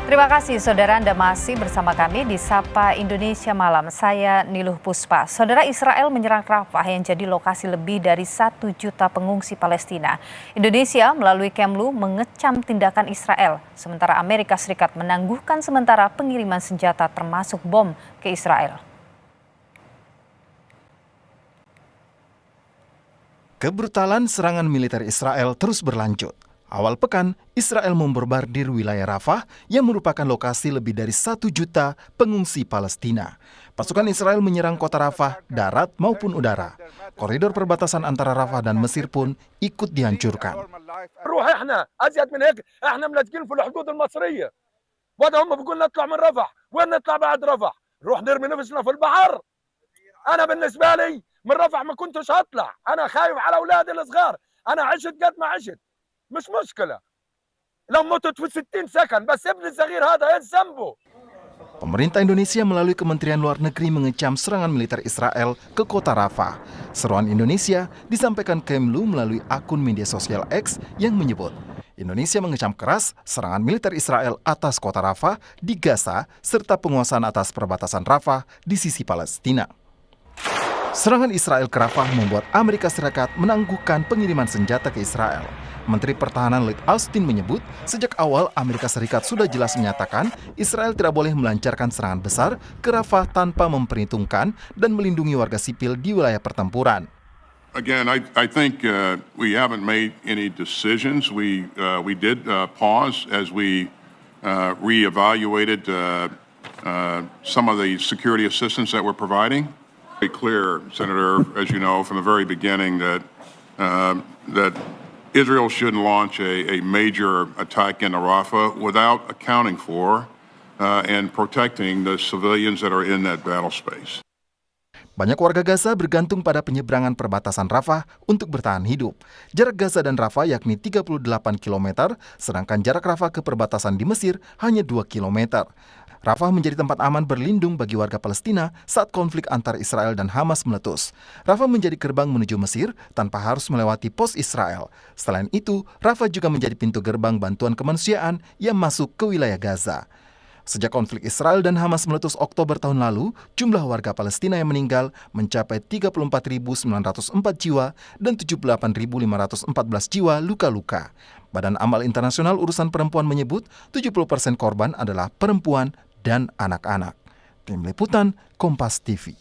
Terima kasih saudara, Anda masih bersama kami di Sapa Indonesia Malam. Saya Niluh Puspa. Saudara, Israel menyerang Rafah yang jadi lokasi lebih dari 1 juta pengungsi Palestina. Indonesia melalui Kemlu mengecam tindakan Israel, sementara Amerika Serikat menangguhkan sementara pengiriman senjata termasuk bom ke Israel. Kebrutalan serangan militer Israel terus berlanjut. Awal pekan, Israel membombardir wilayah Rafah yang merupakan lokasi lebih dari 1 juta pengungsi Palestina. Pasukan Israel menyerang kota Rafah, darat maupun udara. Koridor perbatasan antara Rafah dan Mesir pun ikut dihancurkan. من رفح ما كنتش هطلع انا خايف على اولادي الصغار انا عشت قد ما عشت مش مشكله لو متت في 60 سكن بس ابني الصغير هذا ايش ذنبه. Pemerintah Indonesia melalui Kementerian Luar Negeri mengecam serangan militer Israel ke kota Rafah. Seruan Indonesia disampaikan Kemlu melalui akun media sosial X yang menyebut Indonesia mengecam keras serangan militer Israel atas kota Rafah di Gaza serta penguasaan atas perbatasan Rafah di sisi Palestina. Serangan Israel ke Rafah membuat Amerika Serikat menangguhkan pengiriman senjata ke Israel. Menteri Pertahanan Lloyd Austin menyebut, sejak awal Amerika Serikat sudah jelas menyatakan Israel tidak boleh melancarkan serangan besar ke Rafah tanpa memperhitungkan dan melindungi warga sipil di wilayah pertempuran. Again, I think we haven't made any decisions. We did pause as we reevaluated some of the security assistance that we're providing. Very clear, Senator, as you know, from the very beginning that Israel shouldn't launch a major attack into Rafah without accounting for and protecting the civilians that are in that battle space. Banyak warga Gaza bergantung pada penyeberangan perbatasan Rafah untuk bertahan hidup. Jarak Gaza dan Rafah yakni 38 km, sedangkan jarak Rafah ke perbatasan di Mesir hanya 2 km. Rafah menjadi tempat aman berlindung bagi warga Palestina saat konflik antar Israel dan Hamas meletus. Rafah menjadi gerbang menuju Mesir tanpa harus melewati pos Israel. Selain itu, Rafah juga menjadi pintu gerbang bantuan kemanusiaan yang masuk ke wilayah Gaza. Sejak konflik Israel dan Hamas meletus Oktober tahun lalu, jumlah warga Palestina yang meninggal mencapai 34.904 jiwa dan 78.514 jiwa luka-luka. Badan Amal Internasional Urusan Perempuan menyebut 70% korban adalah perempuan dan anak-anak. Tim Liputan, Kompas TV.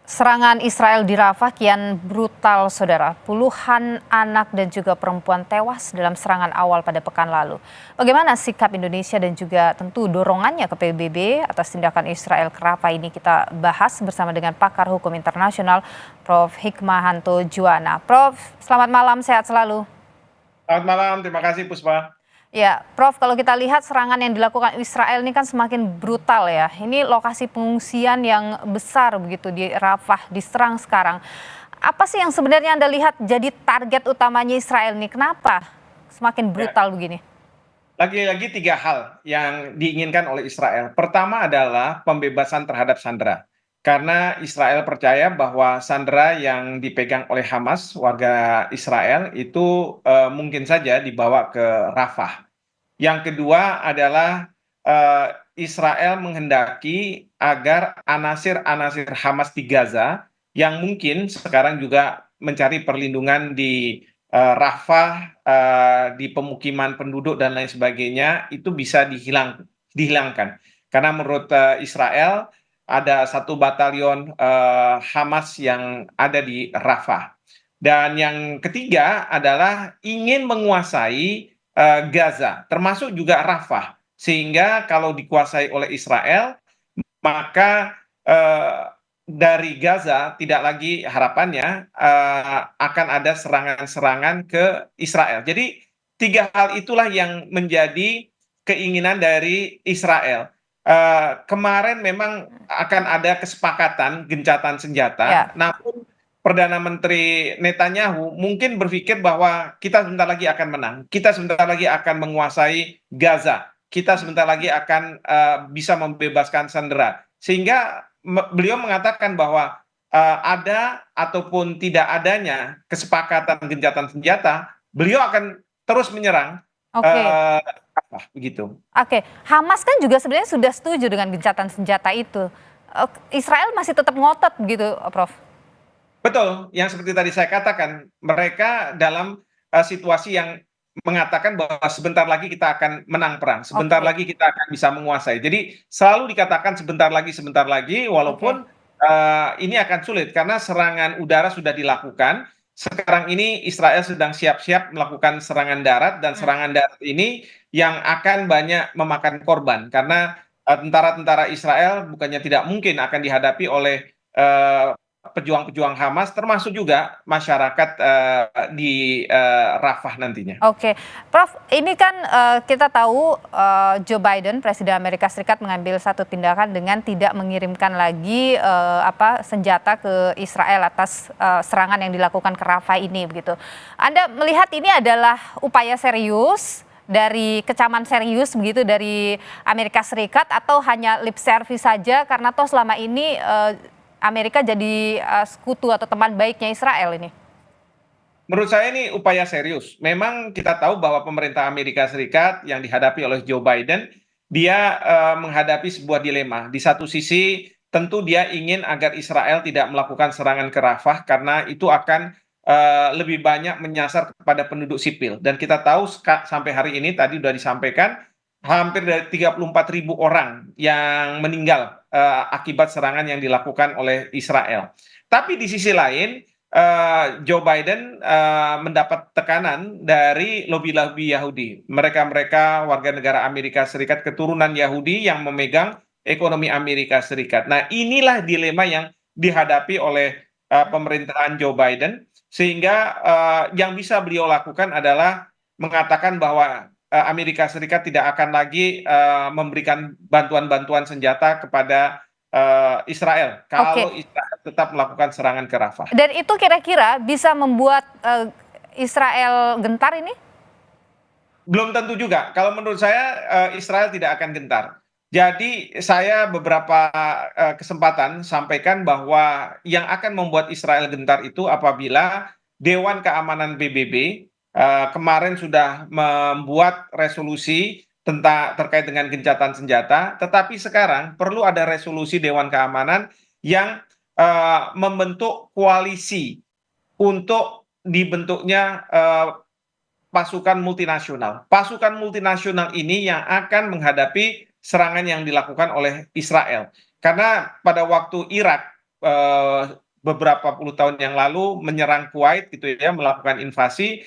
Serangan Israel di Rafah kian brutal, saudara. Puluhan anak dan juga perempuan tewas dalam serangan awal pada pekan lalu. Bagaimana sikap Indonesia dan juga tentu dorongannya ke PBB atas tindakan Israel ke Rafah ini kita bahas bersama dengan pakar hukum internasional Prof. Hikmahanto Juwana. Prof, selamat malam, sehat selalu. Selamat malam, terima kasih Puspa. Ya, Prof, kalau kita lihat serangan yang dilakukan Israel ini kan semakin brutal ya. Ini lokasi pengungsian yang besar begitu di Rafah diserang sekarang. Apa sih yang sebenarnya Anda lihat jadi target utamanya Israel nih? Kenapa semakin brutal begini? Lagi-lagi 3 hal yang diinginkan oleh Israel. Pertama adalah pembebasan terhadap sandera. Karena Israel percaya bahwa sandera yang dipegang oleh Hamas, warga Israel, itu mungkin saja dibawa ke Rafah. Yang kedua adalah Israel menghendaki agar anasir-anasir Hamas di Gaza, yang mungkin sekarang juga mencari perlindungan di Rafah, di pemukiman penduduk dan lain sebagainya, itu bisa dihilangkan. Karena menurut Israel, ada 1 batalion Hamas yang ada di Rafah. Dan yang ketiga adalah ingin menguasai Gaza, termasuk juga Rafah. Sehingga kalau dikuasai oleh Israel, maka dari Gaza tidak lagi harapannya akan ada serangan-serangan ke Israel. Jadi 3 hal itulah yang menjadi keinginan dari Israel. Kemarin memang akan ada kesepakatan gencatan senjata, namun Perdana Menteri Netanyahu mungkin berpikir bahwa kita sebentar lagi akan menang, kita sebentar lagi akan menguasai Gaza, kita sebentar lagi akan bisa membebaskan sandera. Sehingga beliau mengatakan bahwa ada ataupun tidak adanya kesepakatan gencatan senjata, beliau akan terus menyerang Oke. Begitu. Oke, Hamas kan juga sebenarnya sudah setuju dengan gencatan senjata itu. Israel masih tetap ngotot begitu, Prof. Betul, yang seperti tadi saya katakan, mereka dalam situasi yang mengatakan bahwa sebentar lagi kita akan menang perang, sebentar Oke, lagi kita akan bisa menguasai. Jadi selalu dikatakan sebentar lagi, oke, walaupun ini akan sulit karena serangan udara sudah dilakukan. Sekarang ini Israel sedang siap-siap melakukan serangan darat dan hmm, serangan darat ini yang akan banyak memakan korban karena tentara-tentara Israel bukannya tidak mungkin akan dihadapi oleh eh, pejuang-pejuang Hamas termasuk juga masyarakat di Rafah nantinya. oke. Prof, ini kan kita tahu Joe Biden, Presiden Amerika Serikat mengambil satu tindakan dengan tidak mengirimkan lagi senjata ke Israel atas serangan yang dilakukan ke Rafah ini, begitu. Anda melihat ini adalah upaya serius dari kecaman serius begitu dari Amerika Serikat atau hanya lip service saja karena toh selama ini Amerika jadi sekutu atau teman baiknya Israel ini? Menurut saya ini upaya serius. Memang kita tahu bahwa pemerintah Amerika Serikat yang dihadapi oleh Joe Biden, dia menghadapi sebuah dilema. Di satu sisi tentu dia ingin agar Israel tidak melakukan serangan ke Rafah karena itu akan lebih banyak menyasar kepada penduduk sipil. Dan kita tahu sampai hari ini tadi sudah disampaikan hampir dari 34.000 orang yang meninggal akibat serangan yang dilakukan oleh Israel. Tapi di sisi lain Joe Biden mendapat tekanan dari lobi-lobi Yahudi. Mereka-mereka warga negara Amerika Serikat keturunan Yahudi yang memegang ekonomi Amerika Serikat. Nah, inilah dilema yang dihadapi oleh pemerintahan Joe Biden, sehingga yang bisa beliau lakukan adalah mengatakan bahwa Amerika Serikat tidak akan lagi memberikan bantuan-bantuan senjata kepada Israel Oke. kalau Israel tetap melakukan serangan ke Rafah. Dan itu kira-kira bisa membuat Israel gentar ini? Belum tentu juga. Kalau menurut saya Israel tidak akan gentar. Jadi saya beberapa kesempatan sampaikan bahwa yang akan membuat Israel gentar itu apabila Dewan Keamanan PBB kemarin sudah membuat resolusi tentang terkait dengan gencatan senjata, tetapi sekarang perlu ada resolusi Dewan Keamanan yang membentuk koalisi untuk dibentuknya pasukan multinasional. Pasukan multinasional ini yang akan menghadapi serangan yang dilakukan oleh Israel. Karena pada waktu Irak beberapa puluh tahun yang lalu menyerang Kuwait gitu ya, melakukan invasi,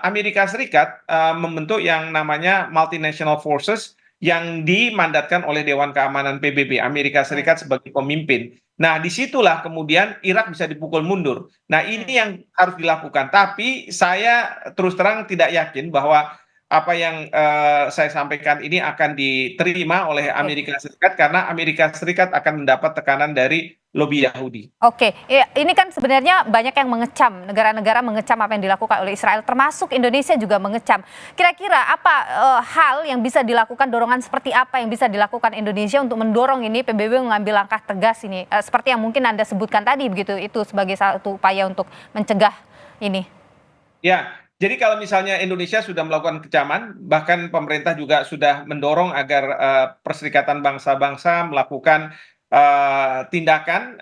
Amerika Serikat membentuk yang namanya Multinational Forces yang dimandatkan oleh Dewan Keamanan PBB, Amerika Serikat sebagai pemimpin. Nah, disitulah kemudian Irak bisa dipukul mundur. Nah, ini yang harus dilakukan. Tapi saya terus terang tidak yakin bahwa apa yang saya sampaikan ini akan diterima oleh Amerika Serikat karena Amerika Serikat akan mendapat tekanan dari lobi Yahudi. Oke, ya, ini kan sebenarnya banyak yang mengecam, negara-negara mengecam apa yang dilakukan oleh Israel, termasuk Indonesia juga mengecam. Kira-kira apa hal yang bisa dilakukan, dorongan seperti apa yang bisa dilakukan Indonesia untuk mendorong ini PBB mengambil langkah tegas ini, seperti yang mungkin Anda sebutkan tadi begitu, itu sebagai satu upaya untuk mencegah ini. Ya, jadi kalau misalnya Indonesia sudah melakukan kecaman, bahkan pemerintah juga sudah mendorong agar Perserikatan Bangsa-Bangsa melakukan tindakan,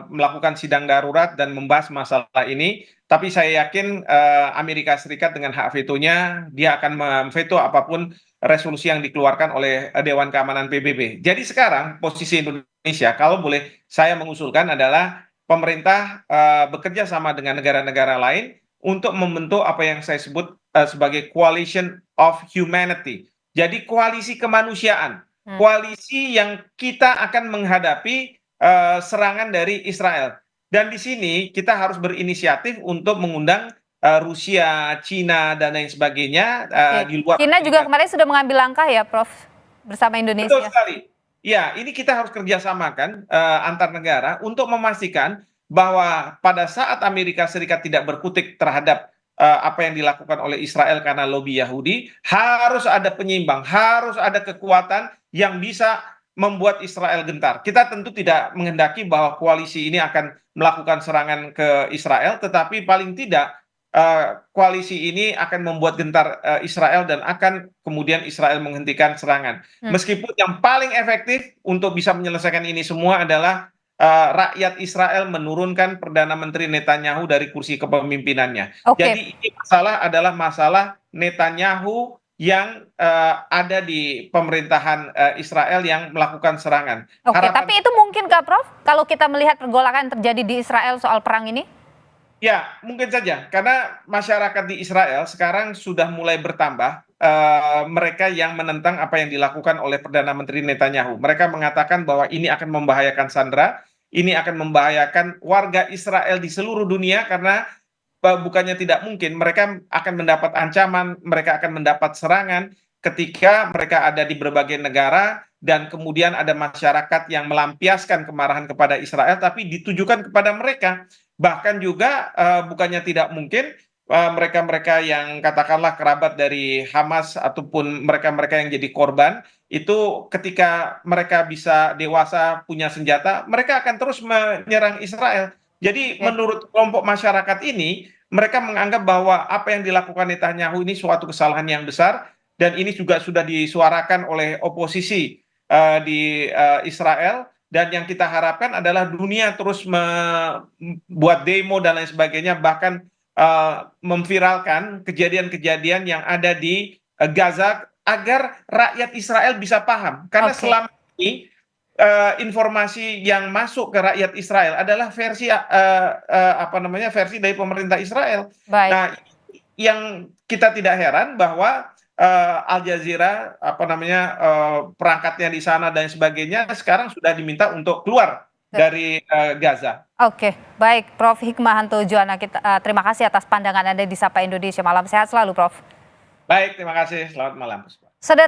melakukan sidang darurat dan membahas masalah ini. Tapi saya yakin Amerika Serikat dengan hak vetonya, dia akan memveto apapun resolusi yang dikeluarkan oleh Dewan Keamanan PBB. Jadi sekarang posisi Indonesia, kalau boleh saya mengusulkan adalah pemerintah bekerja sama dengan negara-negara lain untuk membentuk apa yang saya sebut sebagai coalition of humanity. Jadi koalisi kemanusiaan, koalisi yang kita akan menghadapi serangan dari Israel. Dan di sini kita harus berinisiatif untuk mengundang Rusia, Cina, dan lain sebagainya di luar. China juga kemarin sudah mengambil langkah ya, Prof, bersama Indonesia. Betul sekali. Ya, ini kita harus kerjasamakan antar negara untuk memastikan bahwa pada saat Amerika Serikat tidak berkutik terhadap apa yang dilakukan oleh Israel karena lobi Yahudi, harus ada penyeimbang, harus ada kekuatan yang bisa membuat Israel gentar. Kita tentu tidak menghendaki bahwa koalisi ini akan melakukan serangan ke Israel, tetapi paling tidak koalisi ini akan membuat gentar Israel dan akan kemudian Israel menghentikan serangan. Meskipun yang paling efektif untuk bisa menyelesaikan ini semua adalah rakyat Israel menurunkan Perdana Menteri Netanyahu dari kursi kepemimpinannya. Oke. Jadi ini masalah adalah masalah Netanyahu yang ada di pemerintahan Israel yang melakukan serangan. Oke, tapi itu mungkin nggak, Prof? Kalau kita melihat pergolakan yang terjadi di Israel soal perang ini? Ya, mungkin saja. Karena masyarakat di Israel sekarang sudah mulai bertambah mereka yang menentang apa yang dilakukan oleh Perdana Menteri Netanyahu. Mereka mengatakan bahwa ini akan membahayakan Sandra, ini akan membahayakan warga Israel di seluruh dunia karena bukannya tidak mungkin mereka akan mendapat ancaman, mereka akan mendapat serangan ketika mereka ada di berbagai negara dan kemudian ada masyarakat yang melampiaskan kemarahan kepada Israel tapi ditujukan kepada mereka. Bahkan juga bukannya tidak mungkin mereka-mereka yang katakanlah kerabat dari Hamas ataupun mereka-mereka yang jadi korban itu ketika mereka bisa dewasa punya senjata, mereka akan terus menyerang Israel. Jadi menurut kelompok masyarakat ini, mereka menganggap bahwa apa yang dilakukan Netanyahu ini suatu kesalahan yang besar dan ini juga sudah disuarakan oleh oposisi di Israel. Dan yang kita harapkan adalah dunia terus membuat demo dan lain sebagainya, bahkan memviralkan kejadian-kejadian yang ada di Gaza agar rakyat Israel bisa paham. Karena selama ini informasi yang masuk ke rakyat Israel adalah versi versi dari pemerintah Israel. Baik. Nah, yang kita tidak heran bahwa Al Jazeera perangkatnya di sana dan sebagainya sekarang sudah diminta untuk keluar dari Gaza. Oke, baik, Prof. Hikmahanto Juwana, terima kasih atas pandangan Anda di Sapa Indonesia. Malam sehat selalu, Prof. Baik, terima kasih. Selamat malam. Saudara